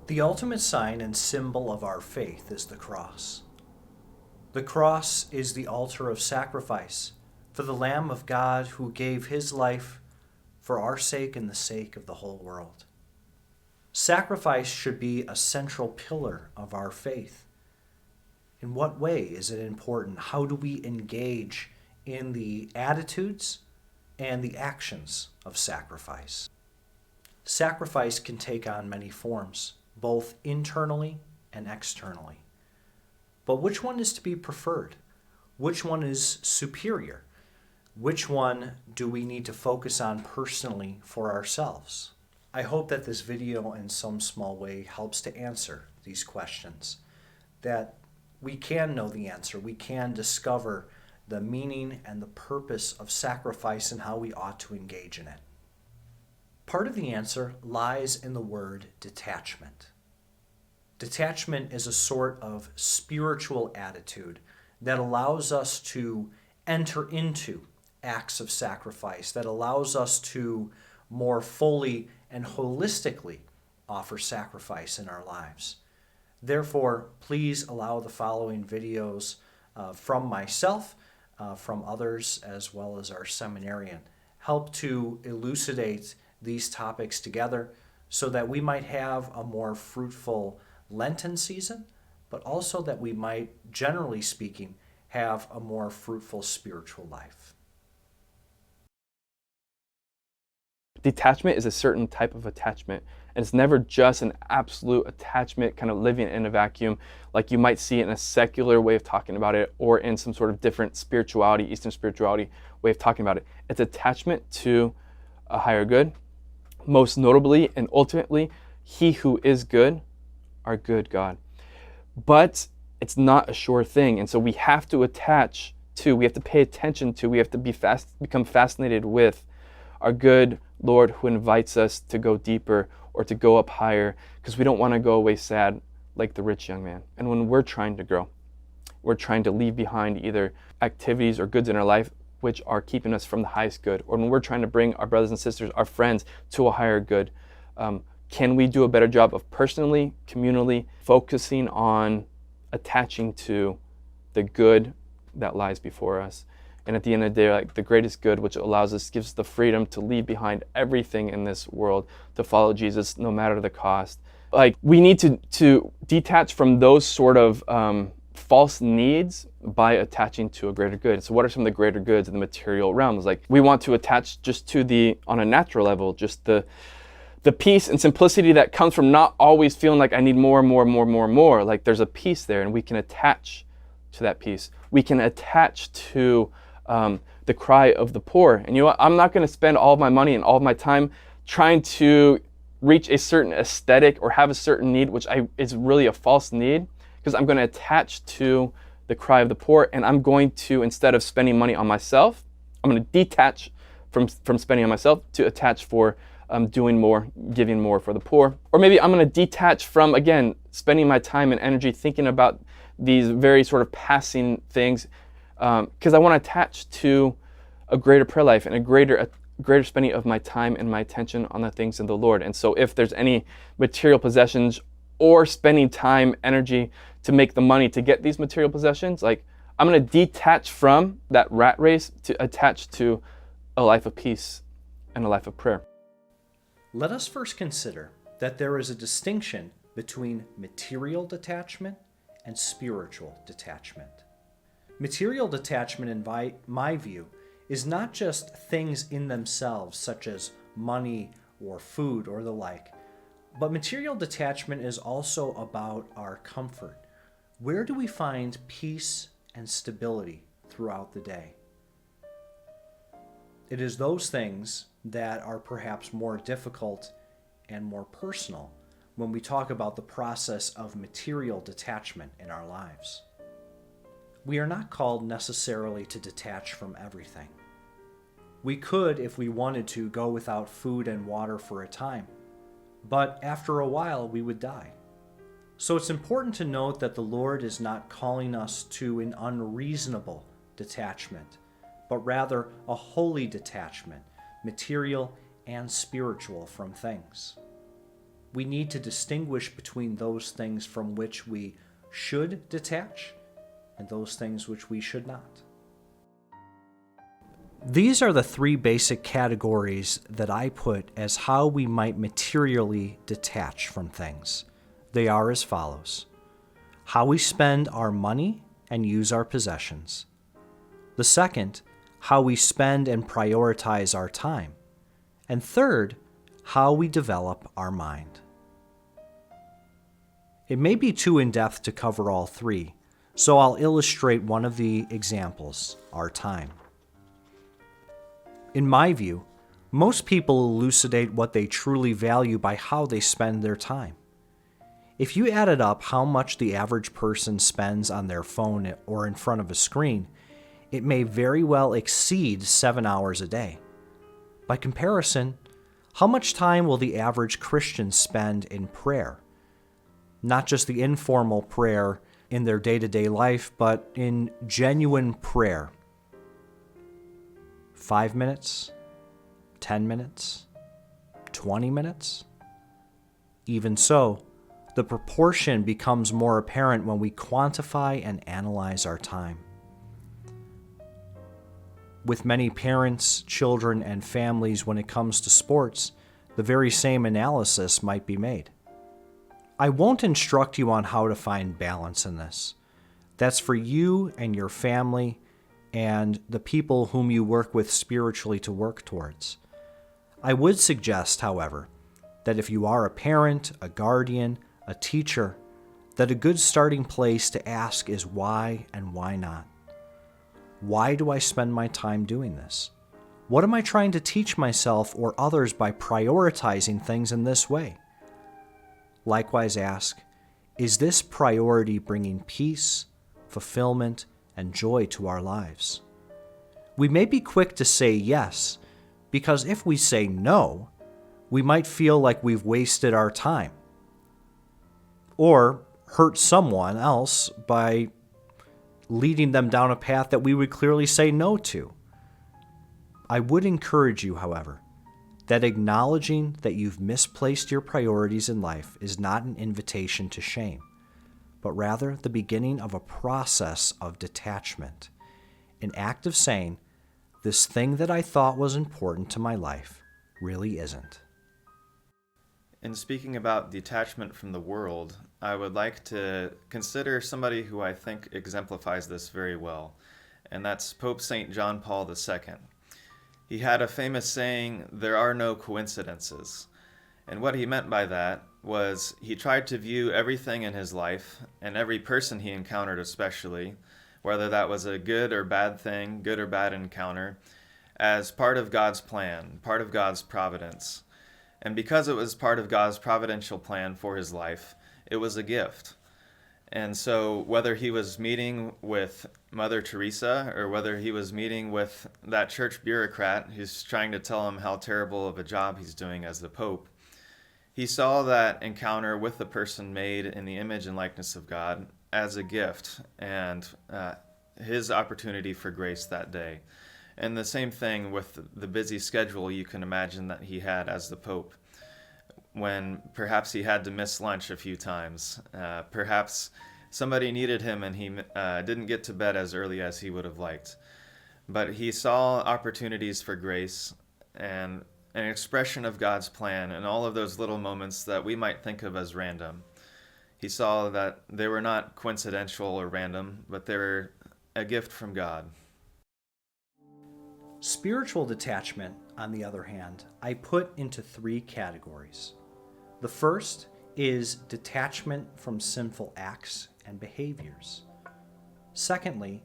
The ultimate sign and symbol of our faith is the cross. The cross is the altar of sacrifice for the Lamb of God who gave his life for our sake and the sake of the whole world. Sacrifice should be a central pillar of our faith. In what way is it important? How do we engage in the attitudes and the actions of sacrifice? Sacrifice can take on many forms, both internally and externally. But which one is to be preferred? Which one is superior? Which one do we need to focus on personally for ourselves? I hope that this video in some small way helps to answer these questions, that we can know the answer, we can discover the meaning and the purpose of sacrifice and how we ought to engage in it. Part of the answer lies in the word detachment. Detachment is a sort of spiritual attitude that allows us to enter into acts of sacrifice, that allows us to more fully and holistically offer sacrifice in our lives. Therefore, please allow the following videos from myself, from others, as well as our seminarian, help to elucidate these topics together so that we might have a more fruitful Lenten season, but also that we might, generally speaking, have a more fruitful spiritual life. Detachment is a certain type of attachment, and it's never just an absolute attachment, kind of living in a vacuum, like you might see in a secular way of talking about it, or in some sort of different spirituality, Eastern spirituality way of talking about it. It's attachment to a higher good, most notably and ultimately, He who is good, our good God. But it's not a sure thing, and so we have to attach to, we have to pay attention to, we have to become fascinated with our good Lord who invites us to go deeper or to go up higher, because we don't want to go away sad like the rich young man. And when we're trying to grow, we're trying to leave behind either activities or goods in our life which are keeping us from the highest good, or when we're trying to bring our brothers and sisters, our friends, to a higher good, can we do a better job of personally, communally, focusing on attaching to the good that lies before us? And at the end of the day, like the greatest good, which allows us, gives us the freedom to leave behind everything in this world, to follow Jesus no matter the cost. Like we need to detach from those sort of false needs by attaching to a greater good. So what are some of the greater goods in the material realms? Like we want to attach just to the, on a natural level, just the peace and simplicity that comes from not always feeling like I need more. Like there's a peace there, and we can attach to that peace. We can attach to the cry of the poor. And you know what? I'm not going to spend all of my money and all of my time trying to reach a certain aesthetic or have a certain need, which is really a false need, because I'm going to attach to the cry of the poor, and I'm going to, instead of spending money on myself, I'm going to detach from spending on myself to attach for doing more, giving more for the poor. Or maybe I'm going to detach from, again, spending my time and energy thinking about these very sort of passing things, because I want to attach to a greater prayer life and a greater spending of my time and my attention on the things of the Lord. And so if there's any material possessions or spending time, energy to make the money to get these material possessions, like I'm going to detach from that rat race to attach to a life of peace and a life of prayer. Let us first consider that there is a distinction between material detachment and spiritual detachment. Material detachment, in my view, is not just things in themselves, such as money or food or the like, but material detachment is also about our comfort. Where do we find peace and stability throughout the day? It is those things that are perhaps more difficult and more personal when we talk about the process of material detachment in our lives. We are not called necessarily to detach from everything. We could, if we wanted to, go without food and water for a time, but after a while we would die. So it's important to note that the Lord is not calling us to an unreasonable detachment, but rather a holy detachment, material and spiritual, from things. we need to distinguish between those things from which we should detach and those things which we should not. These are the three basic categories that I put as how we might materially detach from things. They are as follows: how we spend our money and use our possessions. The second, how we spend and prioritize our time. And third, how we develop our mind. It may be too in-depth to cover all three, so I'll illustrate one of the examples, our time. In my view, most people elucidate what they truly value by how they spend their time. If you added up how much the average person spends on their phone or in front of a screen, it may very well exceed 7 hours a day. By comparison, how much time will the average Christian spend in prayer? Not just the informal prayer in their day-to-day life, but in genuine prayer. 5 minutes? 10 minutes? 20 minutes? Even so, the proportion becomes more apparent when we quantify and analyze our time. With many parents, children, and families, when it comes to sports, the very same analysis might be made. I won't instruct you on how to find balance in this. That's for you and your family and the people whom you work with spiritually to work towards. I would suggest, however, that if you are a parent, a guardian, a teacher, that a good starting place to ask is why and why not. Why do I spend my time doing this? What am I trying to teach myself or others by prioritizing things in this way? Likewise ask, is this priority bringing peace, fulfillment, and joy to our lives? We may be quick to say yes, because if we say no, we might feel like we've wasted our time or hurt someone else by leading them down a path that we would clearly say no to. I would encourage you, however, that acknowledging that you've misplaced your priorities in life is not an invitation to shame, but rather the beginning of a process of detachment, an act of saying, this thing that I thought was important to my life really isn't. In speaking about detachment from the world, I would like to consider somebody who I think exemplifies this very well, and that's Pope St. John Paul II. He had a famous saying, "There are no coincidences." And what he meant by that was he tried to view everything in his life, and every person he encountered especially, whether that was a good or bad thing, good or bad encounter, as part of God's plan, part of God's providence. And because it was part of God's providential plan for his life, it was a gift. And so whether he was meeting with Mother Teresa or whether he was meeting with that church bureaucrat who's trying to tell him how terrible of a job he's doing as the Pope, he saw that encounter with the person made in the image and likeness of God as a gift and his opportunity for grace that day. And the same thing with the busy schedule you can imagine that he had as the Pope, when perhaps he had to miss lunch a few times. Perhaps somebody needed him and he didn't get to bed as early as he would have liked. But he saw opportunities for grace and an expression of God's plan in all of those little moments that we might think of as random. He saw that they were not coincidental or random, but they were a gift from God. Spiritual detachment, on the other hand, I put into three categories. The first is detachment from sinful acts and behaviors. Secondly,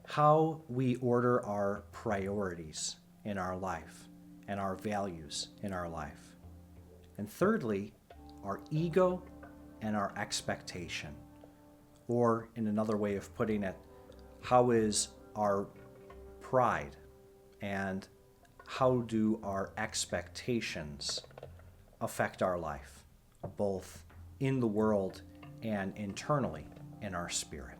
how we order our priorities in our life and our values in our life. And thirdly, our ego and our expectation. Or in another way of putting it, how is our pride and how do our expectations affect our life, both in the world and internally in our spirit?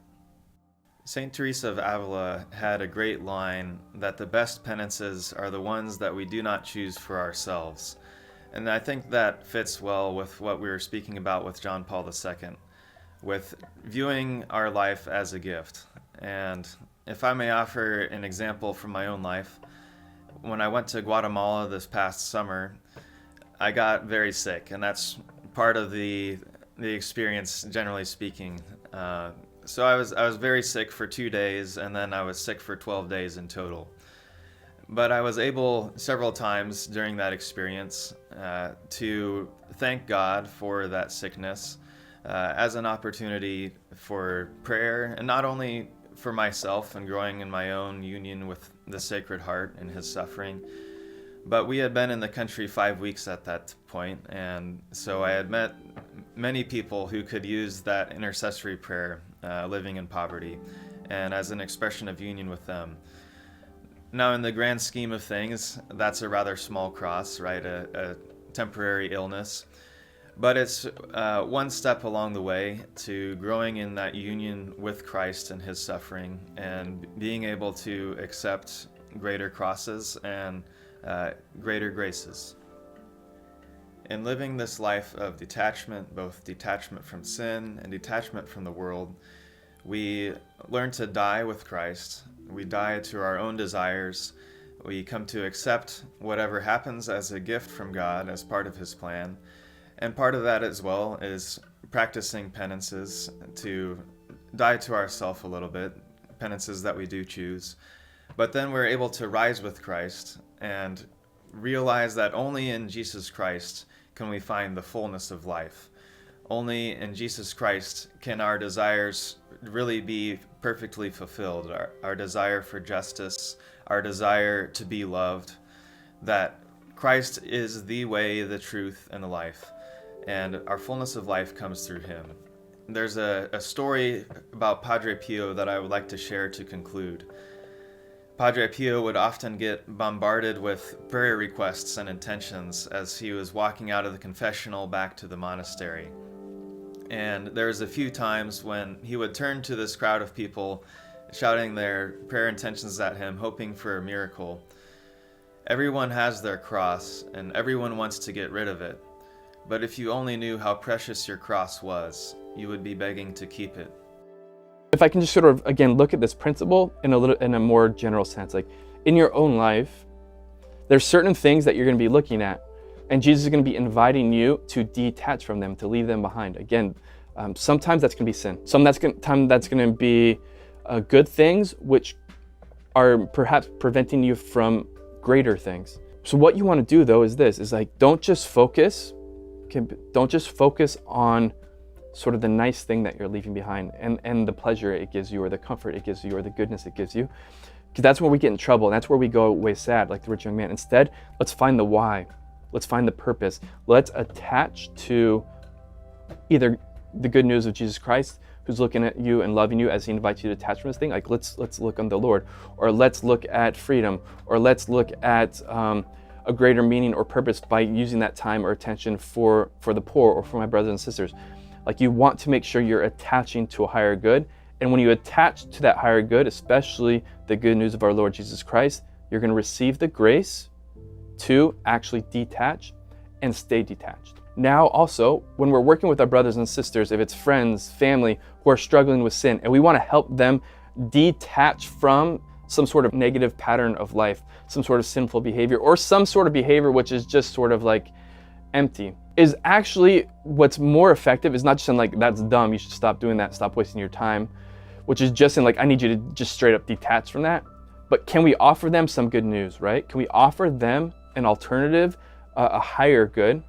St. Teresa of Avila had a great line that the best penances are the ones that we do not choose for ourselves. And I think that fits well with what we were speaking about with John Paul II, with viewing our life as a gift. And if I may offer an example from my own life, when I went to Guatemala this past summer, I got very sick, and that's part of the experience, generally speaking. So I was very sick for 2 days, and then I was sick for 12 days in total. But I was able several times during that experience to thank God for that sickness as an opportunity for prayer, and not only for myself and growing in my own union with the Sacred Heart and His suffering, but we had been in the country 5 weeks at that point, and so I had met many people who could use that intercessory prayer living in poverty, and as an expression of union with them. Now, in the grand scheme of things, that's a rather small cross, right? A temporary illness. But it's one step along the way to growing in that union with Christ and His suffering, and being able to accept greater crosses and greater graces. In living this life of detachment, both detachment from sin and detachment from the world, we learn to die with Christ. We die to our own desires. We come to accept whatever happens as a gift from God, as part of His plan. And part of that as well is practicing penances, to die to ourself a little bit, penances that we do choose. But then we're able to rise with Christ and realize that only in Jesus Christ can we find the fullness of life. Only in Jesus Christ can our desires really be perfectly fulfilled. Our desire for justice, our desire to be loved, that Christ is the way, the truth, and the life. And our fullness of life comes through Him. There's a story about Padre Pio that I would like to share to conclude. Padre Pio would often get bombarded with prayer requests and intentions as he was walking out of the confessional back to the monastery. And there was a few times when he would turn to this crowd of people shouting their prayer intentions at him, hoping for a miracle. Everyone has their cross, and everyone wants to get rid of it. But if you only knew how precious your cross was, you would be begging to keep it. If I can just sort of, again, look at this principle in a more general sense, like in your own life, there's certain things that you're going to be looking at, and Jesus is going to be inviting you to detach from them, to leave them behind. Again, sometimes that's going to be sin. Sometimes that's going to be good things, which are perhaps preventing you from greater things. So what you want to do though is this, is like, don't just focus on sort of the nice thing that you're leaving behind and the pleasure it gives you, or the comfort it gives you, or the goodness it gives you. Because that's where we get in trouble, and that's where we go away sad, like the rich young man. Instead, let's find the why. Let's find the purpose. Let's attach to either the good news of Jesus Christ, who's looking at you and loving you as He invites you to attach from this thing. Like let's look on the Lord, or let's look at freedom, or let's look at a greater meaning or purpose by using that time or attention for the poor or for my brothers and sisters. Like you want to make sure you're attaching to a higher good. And when you attach to that higher good, especially the good news of our Lord Jesus Christ, you're going to receive the grace to actually detach and stay detached. Now also, when we're working with our brothers and sisters, if it's friends, family who are struggling with sin, and we want to help them detach from some sort of negative pattern of life, some sort of sinful behavior, or some sort of behavior which is just sort of like empty, is actually what's more effective is not just in like, that's dumb, you should stop doing that, stop wasting your time, which is just in like, I need you to just straight up detach from that. But can we offer them some good news, right? Can we offer them an alternative, a higher good?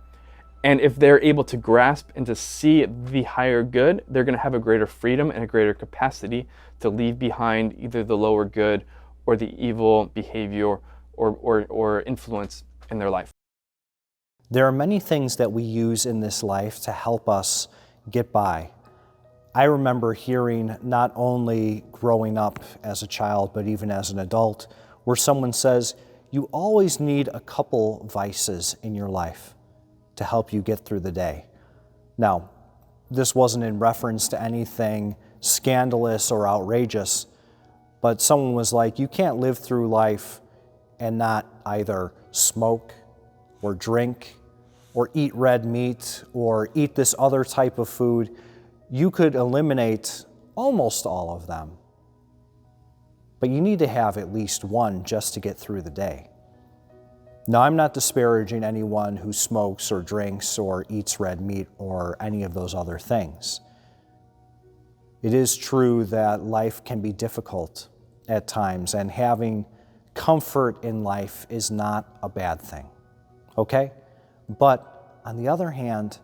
And if they're able to grasp and to see the higher good, they're going to have a greater freedom and a greater capacity to leave behind either the lower good or the evil behavior or influence in their life. There are many things that we use in this life to help us get by. I remember hearing, not only growing up as a child, but even as an adult, where someone says, you always need a couple vices in your life to help you get through the day. Now, this wasn't in reference to anything scandalous or outrageous, but someone was like, you can't live through life and not either smoke or drink or eat red meat, or eat this other type of food, you could eliminate almost all of them. But you need to have at least one just to get through the day. Now, I'm not disparaging anyone who smokes or drinks or eats red meat or any of those other things. It is true that life can be difficult at times, and having comfort in life is not a bad thing, okay? But on the other hand,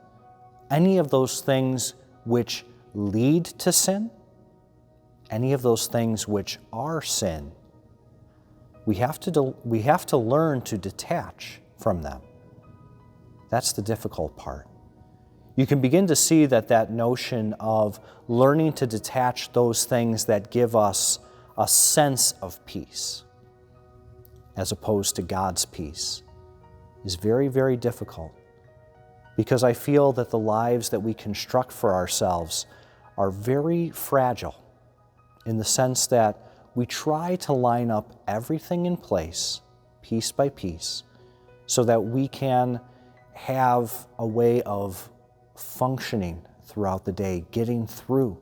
any of those things which lead to sin, any of those things which are sin, we have to learn to detach from them. That's the difficult part. You can begin to see that notion of learning to detach those things that give us a sense of peace, as opposed to God's peace, is very, very difficult. Because I feel that the lives that we construct for ourselves are very fragile, in the sense that we try to line up everything in place, piece by piece, so that we can have a way of functioning throughout the day, getting through.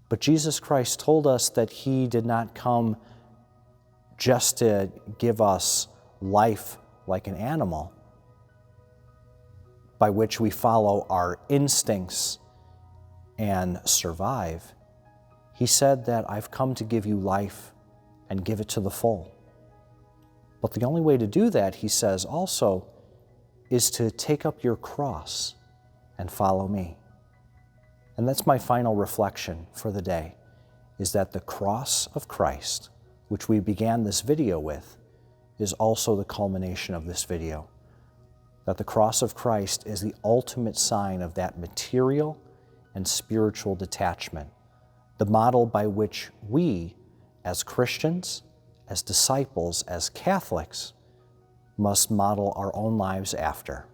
But Jesus Christ told us that He did not come just to give us life like an animal, by which we follow our instincts and survive. He said that I've come to give you life and give it to the full. But the only way to do that, He says also, is to take up your cross and follow me. And that's my final reflection for the day, is that the cross of Christ, which we began this video with, is also the culmination of this video. That the cross of Christ is the ultimate sign of that material and spiritual detachment, the model by which we, as Christians, as disciples, as Catholics, must model our own lives after.